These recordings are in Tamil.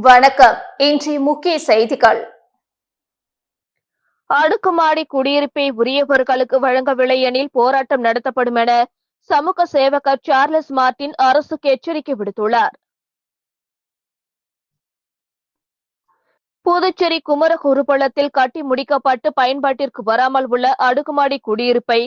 வணக்கம். இன்றைய முக்கிய செய்திகள். அடுக்குமாடி குடியிருப்பை உரியவர்களுக்கு வழங்கவில்லை எனில் போராட்டம் நடத்தப்படும் என சமூக சேவகர் சார்லஸ் மார்டின் அரசுக்கு எச்சரிக்கை விடுத்துள்ளார். புதுச்சேரி குமரகுருபள்ளத்தில் கட்டி முடிக்கப்பட்டு பயன்பாட்டிற்கு வராமல் உள்ள அடுக்குமாடி குடியிருப்பை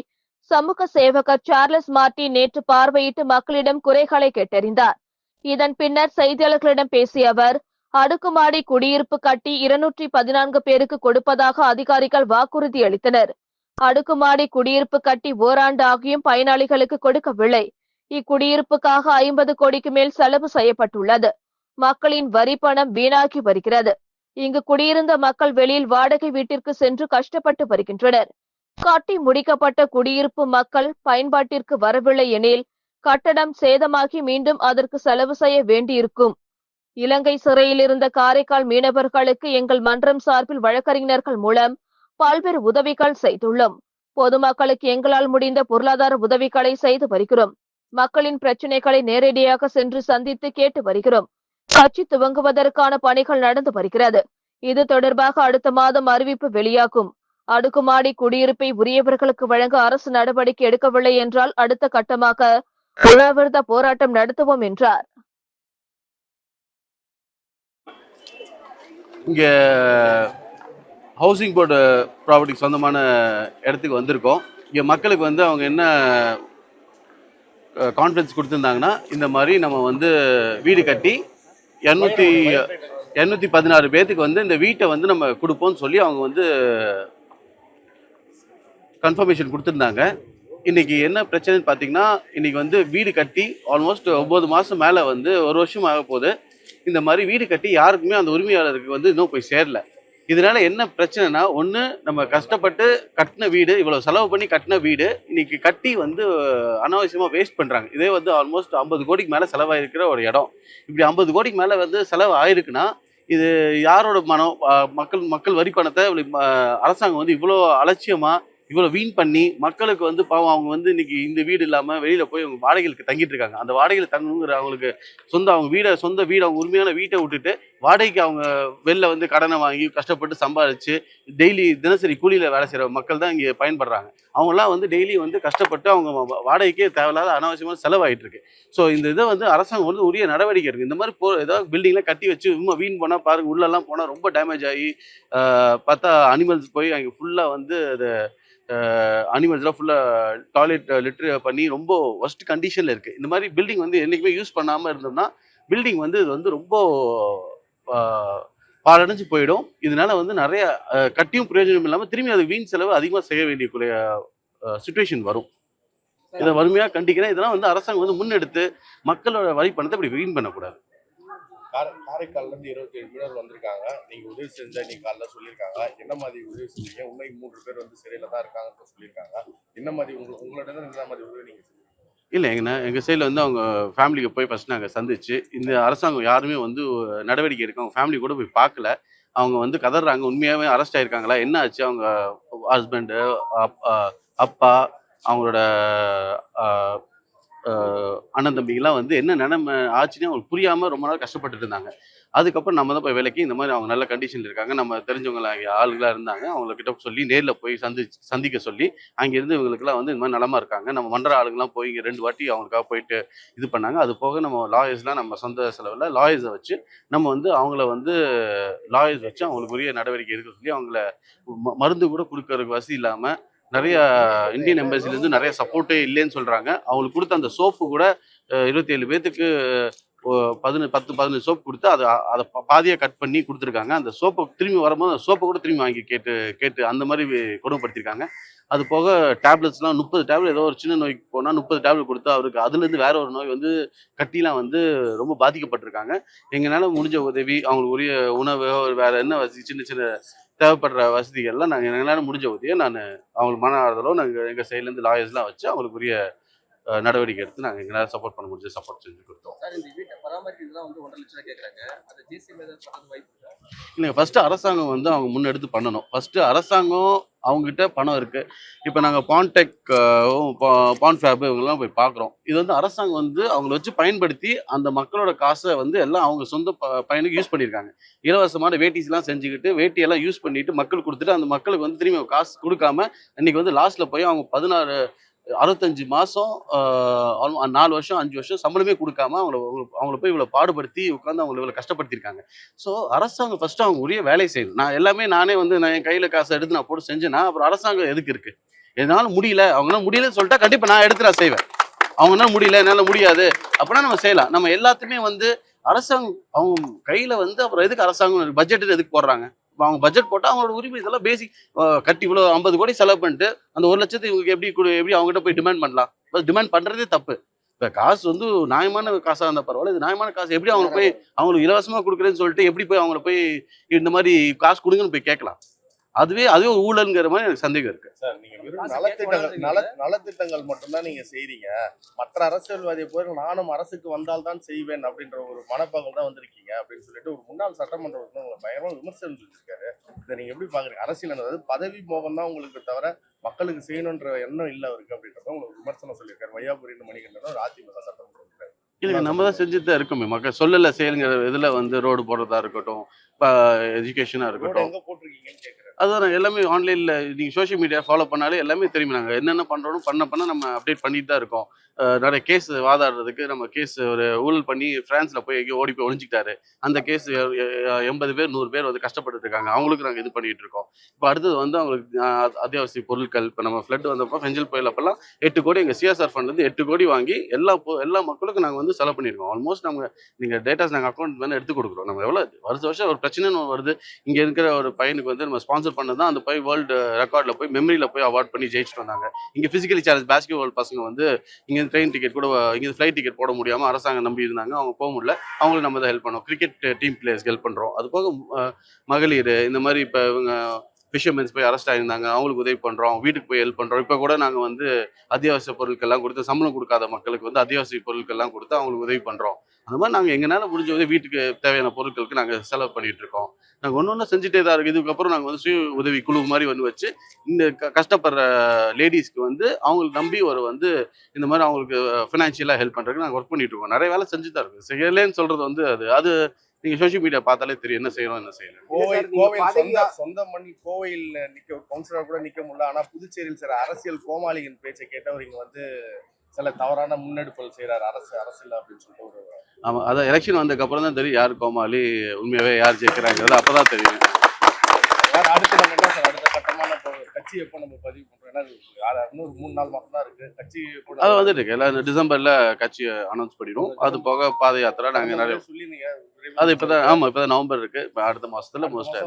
சமூக சேவகர் சார்லஸ் மார்டின் நேற்று பார்வையிட்டு மக்களிடம் குறைகளை கேட்டறிந்தார். இதன் பின்னர் செய்தியாளர்களிடம் பேசிய அவர், அடுக்குமாடி குடியிருப்பு கட்டி 214 பேருக்கு கொடுப்பதாக அதிகாரிகள் வாக்குறுதி அளித்தனர். அடுக்குமாடி குடியிருப்பு கட்டி ஓராண்டு ஆகியும் பயனாளிகளுக்கு கொடுக்கவில்லை. இக்குடியிருப்புக்காக 50 கோடிக்கு மேல் செலவு செய்யப்பட்டுள்ளது. மக்களின் வரி பணம் வீணாகி வருகிறது. இங்கு குடியிருந்த மக்கள் வெளியில் வாடகை வீட்டிற்கு சென்று கஷ்டப்பட்டு வருகின்றனர். கட்டி முடிக்கப்பட்ட குடியிருப்பு மக்கள் பயன்பாட்டிற்கு வரவில்லை எனில் கட்டடம் சேதமாகி மீண்டும் அதற்கு செலவு செய்ய வேண்டியிருக்கும். இலங்கை சிறையில் இருந்த காரைக்கால் மீனவர்களுக்கு எங்கள் மன்றம் சார்பில் வழக்கறிஞர்கள் மூலம் பல்வேறு உதவிகள் செய்துள்ளோம். பொதுமக்களுக்கு எங்களால் முடிந்த பொருளாதார உதவிகளை செய்து வருகிறோம். மக்களின் பிரச்சினைகளை நேரடியாக சென்று சந்தித்து கேட்டு வருகிறோம். கட்சி துவங்குவதற்கான பணிகள் நடந்து வருகிறது. இது தொடர்பாக அடுத்த மாதம் அறிவிப்பு வெளியாகும். அடுக்குமாடி குடியிருப்பை உரியவர்களுக்கு வழங்க அரசு நடவடிக்கை எடுக்கவில்லை என்றால் அடுத்த கட்டமாக உண்ணாவிரத போராட்டம் நடத்துவோம் என்றார். இங்கே ஹவுசிங் போர்டு ப்ராப்பர்ட்டிக்கு சொந்தமான இடத்துக்கு வந்திருக்கோம். இங்கே மக்களுக்கு வந்து அவங்க என்ன கான்ஃபிடன்ஸ் கொடுத்துருந்தாங்கன்னா, இந்த மாதிரி நம்ம வந்து வீடு கட்டி 216 பேர்த்துக்கு வந்து இந்த வீட்டை வந்து நம்ம கொடுப்போம்னு சொல்லி அவங்க வந்து கன்ஃபர்மேஷன் கொடுத்துருந்தாங்க. இன்றைக்கி என்ன பிரச்சனைன்னு பார்த்தீங்கன்னா, இன்றைக்கி வந்து வீடு கட்டி ஆல்மோஸ்ட் 9 மாதம் மேலே வந்து 1 வருஷம் ஆக போகுது. இந்த மாதிரி வீடு கட்டி யாருக்குமே அந்த உரிமையாளருக்கு வந்து இன்னும் போய் சேரல. இதனால என்ன பிரச்சனைனா, ஒன்று நம்ம கஷ்டப்பட்டு கட்டின வீடு, இவ்வளோ செலவு பண்ணி கட்டின வீடு இன்னைக்கு கட்டி வந்து அனாவசியமாக வேஸ்ட் பண்ணுறாங்க. இதே வந்து ஆல்மோஸ்ட் 50 கோடிக்கு மேலே செலவாயிருக்கிற ஒரு இடம். இப்படி 50 கோடிக்கு மேலே வந்து செலவு ஆயிருக்குன்னா, இது யாரோட மனம்? மக்கள் வரி பணத்தை அரசாங்கம் வந்து இவ்வளோ அலட்சியமாக இவ்வளோ வீண் பண்ணி மக்களுக்கு வந்து பாவம் அவங்க வந்து இன்னைக்கு இந்த வீடு இல்லாமல் வெளியில் போய் அவங்க வாடகைகளுக்கு தங்கிட்டு இருக்காங்க. அந்த வாடகையில் தங்கணுங்கிற அவங்களுக்கு சொந்த வீடு அவங்க உரிமையான வீட்டை விட்டுட்டு வாடகைக்கு அவங்க வெளில வந்து கடனை வாங்கி கஷ்டப்பட்டு சம்பாதிச்சு தினசரி கூலியில் வேலை செய்கிற மக்கள் தான் இங்கே பயன்படுறாங்க. அவங்களாம் வந்து டெய்லி வந்து கஷ்டப்பட்டு அவங்க வாடகைக்கே தேவையில்லாத அனாவசியமான செலவாயிட்டு இருக்கு. ஸோ இந்த இதை வந்து அரசாங்கம் வந்து உரிய நடவடிக்கை இருக்குது. இந்த மாதிரி ஏதாவது பில்டிங்லாம் கட்டி வச்சு இன்னும் வீண் போனால் பாருங்க, உள்ளெல்லாம் போனால் ரொம்ப டேமேஜ் ஆகி பார்த்தா அனிமல்ஸ் போய் அங்கே ஃபுல்லாக வந்து அது அனிமல்ஸ்லாம் ஃபுல்லாக டாய்லெட் லிட்டர் பண்ணி ரொம்ப ஒஸ்ட் கண்டிஷனில் இருக்குது. இந்த மாதிரி பில்டிங் வந்து என்றைக்குமே யூஸ் பண்ணாமல் இருந்தோம்னா பில்டிங் வந்து இது வந்து ரொம்ப பாழடைஞ்சு போயிடும். இதனால வந்து நிறைய கட்டியும் பிரயோஜனம் இல்லாமல் திரும்பி அது வீண் செலவு அதிகமாக செய்ய வேண்டிய சுச்சுவேஷன் வரும். இதை வறுமையாக கண்டிக்கிறேன். இதெல்லாம் வந்து அரசாங்கம் வந்து முன்னெடுத்து மக்களோட வரி பணத்தை இப்படி வீண் பண்ணக்கூடாது. காரைக்கால்ல இருந்து 27 மீனவர் வந்திருக்காங்க. நீங்க உதவி செஞ்ச நீங்க காலைல சொல்லியிருக்காங்க. என்ன மாதிரி உதவி செஞ்சீங்க? உண்மை 3 பேர் வந்து சிறையில தான் இருக்காங்கன்னு சொல்லியிருக்காங்க. என்ன மாதிரி உங்களோட என்ன மாதிரி உதவி நீங்க செஞ்சீங்க? இல்லை, எங்கள் சைடில் வந்து அவங்க ஃபேமிலிக்கு போய் ஃபஸ்ட் நாங்கள் சந்திச்சு, இந்த அரசாங்கம் யாருமே வந்து நடவடிக்கை எடுக்க அவங்க ஃபேமிலி கூட போய் பார்க்கல. அவங்க வந்து கதறாங்க, உண்மையாகவே அரெஸ்ட் ஆயிருக்காங்களா, என்ன ஆச்சு, அவங்க ஹஸ்பண்டு, அப்பா, அவங்களோட அண்ணன் தம்பிங்கெல்லாம் வந்து என்ன நிலைமை ஆச்சுன்னு அவங்களுக்கு புரியாமல் ரொம்ப நாள் கஷ்டப்பட்டுட்டு இருந்தாங்க. அதுக்கப்புறம் நம்ம தான் போய் விலைக்கு இந்த மாதிரி அவங்க நல்ல கண்டிஷனில் இருக்காங்க, நம்ம தெரிஞ்சவங்கள அங்கே ஆளுகளாக இருந்தாங்க, அவங்கக்கிட்ட சொல்லி நேரில் போய் சந்திக்க சொல்லி அங்கேருந்து இவங்களுக்குலாம் வந்து இந்த மாதிரி நலமாக இருக்காங்க. நம்ம மன்ற ஆளுங்கெல்லாம் போய் இங்கே 2 வாட்டி அவங்களுக்காக போயிட்டு இது பண்ணாங்க. அது போக நம்ம லாயர்ஸ்லாம் நம்ம சொந்த செலவில் லாயர்ஸை வச்சு நம்ம வந்து அவங்கள வந்து லாயர்ஸ் வச்சு அவங்களுக்கு உரிய நடவடிக்கை எடுக்க சொல்லி அவங்கள மருந்து கூட கொடுக்கறதுக்கு வசதி இல்லாமல் நிறைய இந்தியன் எம்பசிலேருந்து நிறைய சப்போர்ட்டே இல்லைன்னு சொல்கிறாங்க. அவங்களுக்கு கொடுத்த அந்த சோப்பு கூட 27 பேர்த்துக்கு 10-15 சோப்பு கொடுத்து அதை பாதியாக கட் பண்ணி கொடுத்துருக்காங்க. அந்த சோப்பை திரும்பி வரும்போது அந்த சோப்பை கூட திரும்பி வாங்கி கேட்டு அந்த மாதிரி கொடுமைப்படுத்திருக்காங்க. அது போக டேப்லெட்ஸ்லாம் 30 டேப்லெட், ஏதோ ஒரு சின்ன நோய்க்கு போனால் 30 டேப்லெட் கொடுத்து அவருக்கு அதுலேருந்து வேற ஒரு நோய் வந்து கட்டிலாம் வந்து ரொம்ப பாதிக்கப்பட்டிருக்காங்க. எங்களால் முடிஞ்ச உதவி, அவங்களுக்கு உரிய உணவு, வேற என்ன சின்ன சின்ன தேவைப்படுற வசதிகள்லாம் நாங்கள் எங்களால் முடிஞ்ச உதவியை அவங்களுக்கு மன ஆறுதலோ நாங்கள் எங்கள் சைட்லேருந்து லாயர்ஸ்லாம் வச்சு அவங்களுக்கு உரிய நடவடிக்கை எடுத்து நாங்கள் எங்களால் சப்போர்ட் பண்ண முடிஞ்ச சப்போர்ட் செஞ்சு கொடுத்தோம். இல்லைங்க, ஃபஸ்ட்டு அரசாங்கம் வந்து அவங்க முன்னெடுத்து பண்ணணும். ஃபஸ்ட்டு அரசாங்கம் அவங்ககிட்ட பணம் இருக்கு. இப்போ நாங்கள் பான்டெக், பான்ஃபேப் இவங்கெல்லாம் போய் பார்க்குறோம். இது வந்து அரசாங்கம் வந்து அவங்கள வச்சு பயன்படுத்தி அந்த மக்களோட காசை வந்து எல்லாம் அவங்க சொந்த பயனுக்கு யூஸ் பண்ணியிருக்காங்க. இலவசமான வேட்டிஸ்லாம் செஞ்சுக்கிட்டு வேட்டியெல்லாம் யூஸ் பண்ணிட்டு மக்களுக்கு கொடுத்துட்டு அந்த மக்களுக்கு வந்து திரும்பி காசு கொடுக்காம இன்னைக்கு வந்து லாஸ்ட்ல போய் அவங்க 65 மாதம் 4 வருஷம் 5 வருஷம் சம்பளமே கொடுக்காம அவங்கள போய் இவ்வளோ பாடுபடுத்தி உட்காந்து அவங்களை இவ்வளோ கஷ்டப்படுத்திருக்காங்க. ஸோ அரசாங்கம் ஃபர்ஸ்ட் அவங்க உரிய வேலையை செய்யணும். நான் எல்லாமே நானே வந்து நான் என் கையில் காசை எடுத்து நான் போட்டு செஞ்சேன்னா அப்புறம் அரசாங்கம் எதுக்கு இருக்கு? என்னால முடியல, அவங்களால முடியலன்னு சொல்லிட்டா கண்டிப்பாக நான் எடுத்து நான் செய்வேன். அவங்களால முடியல, என்னால் முடியாது அப்படின்னா நம்ம செய்யலாம். நம்ம எல்லாத்துமே வந்து அரசாங்கம் அவங்க கையில் வந்து அப்புறம் எதுக்கு அரசாங்கம் பட்ஜெட் எதுக்கு போடுறாங்க? அவங்க பட்ஜெட் போட்டால் அவங்களோட உரிமை இதெல்லாம் பேசிக் கட்டி இவ்வளோ 50 கோடி செலவு பண்ணிட்டு அந்த 1 லட்சத்தை இவங்களுக்கு எப்படி அவங்ககிட்ட போய் டிமாண்ட் பண்ணலாம்? டிமாண்ட் பண்ணுறதே தப்பு. இப்போ காசு வந்து நியாயமான காசாக இருந்தால் பரவாயில்ல, இது நியாயமான காசு எப்படி அவங்களுக்கு இலவசமாக கொடுக்குறேன்னு சொல்லிட்டு எப்படி போய் அவங்கள போய் இந்த மாதிரி காசு கொடுங்கன்னு போய் கேட்கலாம்? அதுவே ஊழல்ங்கிற மாதிரி எனக்கு சந்தேகம் இருக்கு. சார், நீங்க வெறும் நலத்திட்டங்கள் மட்டும்தான் நீங்க செய்றீங்க. மற்ற அரசியல்வாதியை போய் நானும் அரசுக்கு வந்தால்தான் செய்வேன் அப்படின்ற ஒரு மனப்பாகம் தான் வந்திருக்கீங்க அப்படின்னு சொல்லிட்டு ஒரு முன்னாள் சட்டமன்ற உறுப்பினர் உங்களை பயங்கரமா விமர்சனம் செஞ்சிருக்காரு. இதை நீங்க எப்படி பாக்குறீங்க? அரசியல் அதாவது பதவி மோகம் தான் உங்களுக்கு தவிர மக்களுக்கு செய்யணுன்ற எண்ணம் இல்லை அவருக்கு அப்படின்றத உங்களுக்கு விமர்சனம் சொல்லியிருக்காரு. வையாபுரின்னு மணிகண்டன் ஒரு அதிமுக சட்டமன்ற உறுப்பினர். இல்லைங்க, நம்ம தான் செஞ்சுட்டு தான் இருக்கோமே. மக்கள் சொல்லலை செயலுங்கிற இதில் வந்து ரோடு போடுறதா இருக்கட்டும், இப்போ எஜுகேஷனாக இருக்கட்டும், எங்க போட்டிருக்கீங்கன்னு கேட்குறேன். அதுதான் எல்லாமே ஆன்லைனில் நீங்கள் சோஷியல் மீடியா ஃபாலோ பண்ணாலே எல்லாமே தெரியும். நாங்கள் என்னென்ன பண்ணுறோம் பண்ண நம்ம அப்டேட் பண்ணிட்டு தான் இருக்கோம். நிறைய கேஸ் வாதாடுறதுக்கு நம்ம கேஸ் ஒரு ஊழல் பண்ணி ஃப்ரான்ஸில் போய் எங்கேயோ ஓடி போய் ஒழிஞ்சிக்கிட்டாரு. அந்த கேஸ் 80 பேர் 100 பேர் வந்து கஷ்டப்பட்டு இருக்காங்க. அவங்களுக்கு நாங்கள் இது பண்ணிட்டு இருக்கோம். இப்போ அடுத்தது வந்து அவங்களுக்கு அத்தியாவசிய பொருட்கள், இப்போ நம்ம ஃப்ளட் வந்தப்போ பெஞ்சல் புயல் அப்பெல்லாம் 8 கோடி எங்கள் சிஎஸ்ஆர் ஃபண்ட்லேருந்து 8 கோடி வாங்கி எல்லா மக்களுக்கும் நாங்கள் வந்து செலவு பண்ணியிருக்கோம். ஆல்மோஸ்ட் நீங்கள் டேட்டாஸ் நாங்கள் அக்கௌண்ட் வேணும் எடுத்து கொடுக்குறோம். நம்ம எவ்வளோ வருஷம் ஒரு பிரச்சனைன்னு வருது, இங்கே இருக்கிற ஒரு பையனுக்கு வந்து நம்ம ஸ்பான்சர் பண்ணது தான் அந்த போய் வேர்ல்டு ரெக்கார்டில் போய் மெமரியில் போய் அவார்ட் பண்ணி ஜெயிச்சுட்டு வந்தாங்க. இங்கே ஃபிசிக்கலி சேலஞ்ச் பேஸ்கெட் பால் பசங்க வந்து இங்கே ட்ரெயின் டிக்கெட் கூட இங்கே ஃப்ளைட் டிக்கெட் போட முடியாமல் அரசாங்கம் நம்பி இருந்தாங்க. அவங்க போக முடியல, அவங்களுக்கு நம்ம தான் ஹெல்ப் பண்ணோம். கிரிக்கெட் டீம் பிளேயர்ஸ்க்கு ஹெல்ப் பண்ணுறோம். அது போக மகளிர் இந்த மாதிரி இப்போ இவங்க ஃபிஷர்மென்ஸ் போய் அரெஸ்ட் ஆகியிருந்தாங்க, அவங்களுக்கு உதவி பண்ணுறோம். வீட்டுக்கு போய் ஹெல்ப் பண்ணுறோம். இப்போ கூட நாங்கள் வந்து அத்தியாவசிய பொருட்கள்லாம் கொடுத்து, சம்பளம் கொடுக்காத மக்களுக்கு வந்து அத்தியாவசிய பொருட்கள்லாம் கொடுத்து அவங்களுக்கு உதவி பண்ணுறோம். அந்த மாதிரி நாங்கள் எங்களால் முடிஞ்ச உதவி வீட்டுக்கு தேவையான பொருட்களுக்கு நாங்கள் செலவு பண்ணிட்டு இருக்கோம். நாங்கள் ஒன்று செஞ்சுட்டே தான் இருக்குது. இதுக்கப்புறம் நாங்கள் வந்து சுய உதவி குழு மாதிரி வந்து வச்சு இந்த கஷ்டப்படுற லேடிஸ்க்கு வந்து அவங்களுக்கு நம்பி வந்து இந்த மாதிரி அவங்களுக்கு ஃபினான்ஷியலாக ஹெல்ப் பண்ணுறதுக்கு நாங்கள் ஒர்க் பண்ணிட்டு இருக்கோம். நிறைய வேலை செஞ்சு தான் இருக்குது. செய்யலேன்னு சொல்கிறது வந்து அது நீங்க சோஷியல் மீடியா பார்த்தாலே தெரியும் என்ன செய்யணும் என்ன செய்யணும். கோவில் சொந்த மண் கோவையில் நிக்க கவுன்சிலர் கூட நிக்க முடியல. ஆனா புதுச்சேரியில் சில அரசியல் கோமாளியின் பேச்சை கேட்டவர் இங்க வந்து சில தவறான முன்னெடுப்புகள் செய்யறாரு அரசியல் அப்படின்னு சொல்லிட்டு ஒரு. ஆமா, அதான் எலெக்ஷன் வந்ததுக்கு அப்புறம் தான் தெரியும் யார் கோமாளி, உண்மையாவே யார் ஜெயிக்கிறாங்கிறது அப்பதான் தெரியும். அடுத்து நம்ம என்ன சார் அடுத்த கட்டமான கட்சி எப்போ நம்ம பதிவு பண்றோம்? இன்னும் ஒரு 3-4 மாசம் தான் இருக்கு கட்சி. அது வந்துட்டு இருக்கு. எல்லாம் டிசம்பர்ல கட்சி அனௌன்ஸ் பண்ணிடுவோம். அது போக பாத யாத்திரை நாங்க நிறைய சொல்லிருந்தீங்க. அது இப்பதான் நவம்பர் இருக்கு. இப்போ அடுத்த மாசத்துல மோஸ்ட்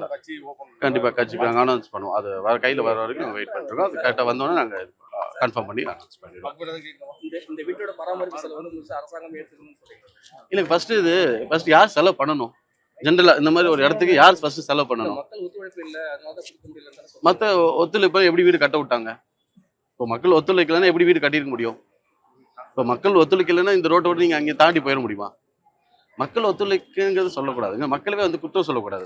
கண்டிப்பா கட்சி நாங்க அனௌன்ஸ் பண்ணுவோம். அது கையில வர வரைக்கும் நாங்க வெயிட் பண்ணிட்டு இருக்கோம். அது கரெக்டா வந்தோடனே நாங்க கன்ஃபார்ம் பண்ணி அனௌன்ஸ் பண்ணிடுவோம். இந்த வீட்டோட பராமரிப்பு செலவு வந்து அரசாங்கம் எடுத்துக்கணும்னு சொல்றீங்க. இல்ல ஃபர்ஸ்ட் யார் செலவு பண்ணணும்? ஜென்ரலா இந்த மாதிரி ஒரு இடத்துக்கு யார் ஃபர்ஸ்ட் செலவு பண்ணணும்? மக்கள் ஒத்துழைப்பு இல்ல, அதனால தான் கொடுக்க முடியல. மத்த ஒத்துழைப்பு எப்படி வீடு கட்ட விட்டாங்க? இப்போ மக்கள் ஒத்துழைக்கலன்னா எப்படி வீடு கட்டியிருக்க முடியும்? இப்போ மக்கள் ஒத்துழைக்கலைன்னா இந்த ரோட்டை விட்டு நீங்க அங்கே தாண்டி போயிட முடியுமா? மக்கள் ஒத்துழைக்குங்கிறது சொல்லக்கூடாதுங்க. மக்களவே வந்து குற்றம் சொல்லக்கூடாது.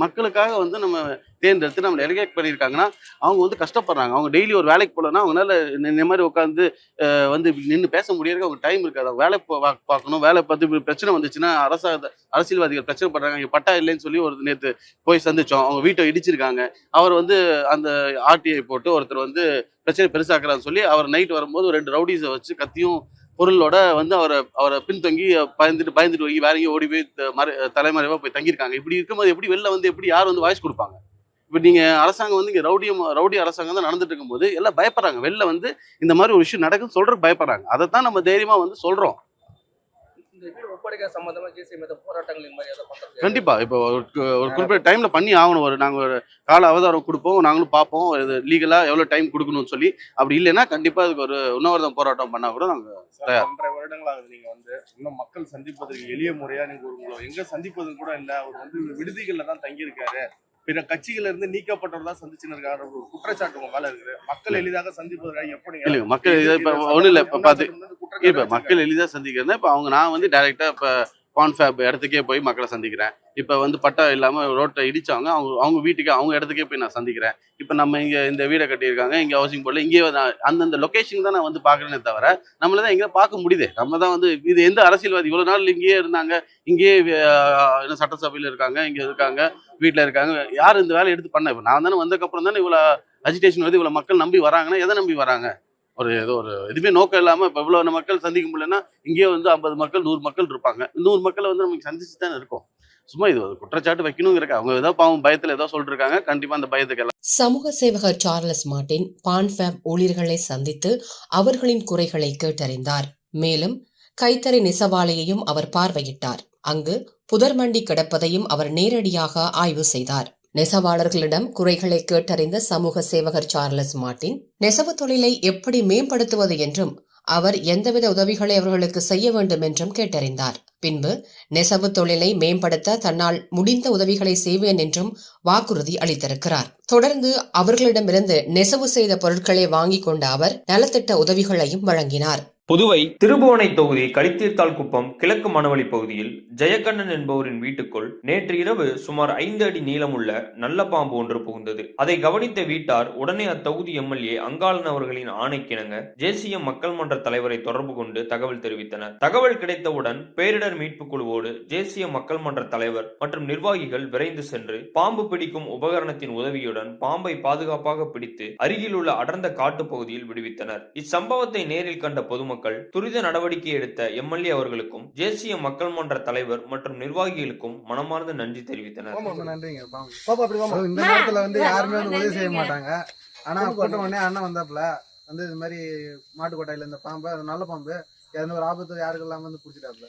மக்களுக்காக வந்து நம்ம தேர்ந்தெடுத்து நம்ம எலிகேட் பண்ணியிருக்காங்கன்னா அவங்க வந்து கஷ்டப்படுறாங்க. அவங்க டெய்லி ஒரு வேலைக்கு போகலன்னா அவங்களால இந்த மாதிரி உட்காந்து வந்து நின்று பேச முடியாது. அவங்க டைம் இருக்காது. அவங்க வேலை பார்க்கணும். வேலை பார்த்து பிரச்சனை வந்துச்சுன்னா அரசியல்வாதிகள் பிரச்சனை பண்றாங்க. இங்கே பட்டா இல்லைன்னு சொல்லி ஒரு நேற்று போய் சந்திச்சோம். அவங்க வீட்டை இடிச்சிருக்காங்க. அவர் வந்து அந்த ஆர்டிஐ போட்டு ஒருத்தர் வந்து பிரச்சனை பெருசாக்குறான்னு சொல்லி அவர் நைட் வரும்போது 2 ரவுடிஸை வச்சு கத்தியும் பொருளோட வந்து அவரை பின்தங்கி பயந்துட்டு போய் வேற எங்கேயும் ஓடி போய் தலைமறைவா போய் தங்கியிருக்காங்க. இப்படி இருக்கும்போது எப்படி வெளில வந்து எப்படி யார் வந்து வாய்ஸ் கொடுப்பாங்க? இப்போ நீங்க அரசாங்கம் வந்து இங்க ரவுடி அரசாங்கம் தான் நடந்துட்டு இருக்கும்போது எல்லாம் பயப்படுறாங்க. வெளில வந்து இந்த மாதிரி ஒரு விஷயம் நடக்குன்னு சொல்றதுக்கு பயப்படுறாங்க. அதைத்தான் நம்ம தைரியமா வந்து சொல்றோம். ஒப்படைக்க சம்பந்தமா போராட்டங்கள் இந்த மாதிரி கண்டிப்பா இப்போ ஒரு குறிப்பிட்ட டைம்ல பண்ணி ஆகணும். நாங்க ஒரு கால அவதாரம் கொடுப்போம். நாங்களும் பார்ப்போம் இது லீகலா எவ்வளவு டைம் கொடுக்கணும்னு சொல்லி. அப்படி இல்லைன்னா கண்டிப்பா அதுக்கு ஒரு உண்ணாவிரதம் போராட்டம் பண்ணா கூட நாங்க 1.5 வருடங்களாக நீங்க வந்து இன்னும் மக்கள் சந்திப்பதற்கு எளிய முறையா நீங்க உங்களை எங்க சந்திப்பது கூட இல்ல. அவர் வந்து விடுதிகள்ல தான் தங்கி இருக்காரு. பிற கட்சிகள் இருந்து நீக்கப்பட்டவர் தான் சந்திச்சுன்னு இருக்காரு ஒரு குற்றச்சாட்டு உங்க மேல இருக்குது. மக்கள் எளிதாக சந்திப்பதற்காக எப்படி மக்கள் இப்ப ஒண்ணு இல்ல இப்ப மக்கள் எளிதாக சந்திக்கிறதா இப்ப நான் வந்து டைரக்டா இப்ப கான்ஃபேப் இடத்துக்கே போய் மக்களை சந்திக்கிறேன். இப்போ வந்து பட்டா இல்லாமல் ரோட்டை இடிச்சாங்க, அவங்க அவங்க வீட்டுக்கு அவங்க இடத்துக்கே போய் நான் சந்திக்கிறேன். இப்போ நம்ம இங்கே இந்த வீடை கட்டியிருக்காங்க, இங்கே ஹவுசிங் போர்டில் இங்கேயே நான் அந்தந்த லொக்கேஷன் தான் நான் வந்து பார்க்குறேனே தவிர நம்மள தான் எங்கே பார்க்க முடியுது. நம்ம தான் வந்து இது எந்த அரசியல்வாதி இவ்வளோ நாள் இங்கேயே இருந்தாங்க, இங்கேயே என்ன சட்டசபையில் இருக்காங்க, இங்கே இருக்காங்க, வீட்டில் இருக்காங்க, யார் இந்த வேலையை எடுத்து பண்ண? இப்போ நான் தானே வந்ததுக்கப்புறம் தானே இவ்வளோ அஜிடேஷன் வருது, இவ்வளோ மக்கள் நம்பி வராங்கன்னா எதை நம்பி வராங்க? ஏதோ ஒரு எதுவுமே நோக்கம் இல்லாமல் இப்போ இவ்வளோ மக்கள் சந்திக்க முடியலன்னா இங்கேயே வந்து 50 மக்கள் 100 மக்கள் இருப்பாங்க. 100 மக்களை வந்து நமக்கு சந்திச்சு தானே இருக்கோம். சும்மா இது ஒரு குற்றச்சாட்டு வைக்கணுங்கிறக்க அவங்க ஏதோ பாவம் பயத்தில் ஏதோ சொல்லிட்டு இருக்காங்க. கண்டிப்பாக அந்த பயத்துக்கு எல்லாம் சமூக சேவகர் சார்லஸ் மார்ட்டின் பான்ஃபேப் ஊழியர்களை சந்தித்து அவர்களின் குறைகளை கேட்டறிந்தார். மேலும் கைத்தறி நெசவாலையையும் அவர் பார்வையிட்டார். அங்கு புதர் மண்டி கிடப்பதையும் அவர் நேரடியாக ஆய்வு செய்தார். நெசவாளர்களிடம் குறைகளை கேட்டறிந்த சமூக சேவகர் சார்லஸ் மார்ட்டின் நெசவு தொழிலை எப்படி மேம்படுத்துவது என்றும் அவர் எந்தவித உதவிகளை அவர்களுக்கு செய்ய வேண்டும் என்றும் கேட்டறிந்தார். பின்பு நெசவு தொழிலை மேம்படுத்த தன்னால் முடிந்த உதவிகளை செய்வேன் என்றும் வாக்குறுதி அளித்திருக்கிறார். தொடர்ந்து அவர்களிடமிருந்து நெசவு செய்த பொருட்களை வாங்கிக் கொண்ட அவர் நலத்திட்ட உதவிகளையும் வழங்கினார். புதுவை திருபுவனை தொகுதி களித்தீர்த்தால்குப்பம் கிழக்கு மணவெளி பகுதியில் ஜெயக்கண்ணன் என்பவரின் வீட்டுக்குள் நேற்று இரவு சுமார் 5 அடி நீளமுள்ள நல்ல பாம்பு ஒன்று புகுந்தது. அதை கவனித்த வீட்டார் உடனே அத்தொகுதி எம்எல்ஏ அங்காளன் அவர்களின் ஆணைக்கிணங்க ஜேசிஎம் மக்கள் மன்ற தலைவரை தொடர்பு கொண்டு தகவல் தெரிவித்தனர். தகவல் கிடைத்தவுடன் பேரிடர் மீட்பு குழுவோடு ஜேசிஎம் மக்கள் மன்ற தலைவர் மற்றும் நிர்வாகிகள் விரைந்து சென்று பாம்பு பிடிக்கும் உபகரணத்தின் உதவியுடன் பாம்பை பாதுகாப்பாக பிடித்து அருகில் உள்ள அடர்ந்த காட்டு பகுதியில் விடுவித்தனர். இச்சம்பவத்தை நேரில் கண்ட பொதுமக்கள் துரித நடவடிக்கை எடுத்த எம்எல்ஏ அவர்களுக்கும் ஜேசிஎம் மக்கள் மன்ற தலைவர் மற்றும் நிர்வாகிகளுக்கும் மனமார்ந்த நன்றி தெரிவித்தனர். இந்த நேரத்துல வந்து யாருமே வந்து உதவி செய்ய மாட்டாங்க. ஆனா கூட்டம் உடனே அண்ணன் வந்தாப்புல வந்து இது மாதிரி மாட்டுக்கோட்டையில இந்த பாம்பு, அது நல்ல பாம்பு, எந்த ஒரு ஆபத்து யாருக்கு இல்லாம வந்து புடிச்சிட்டாப்புல.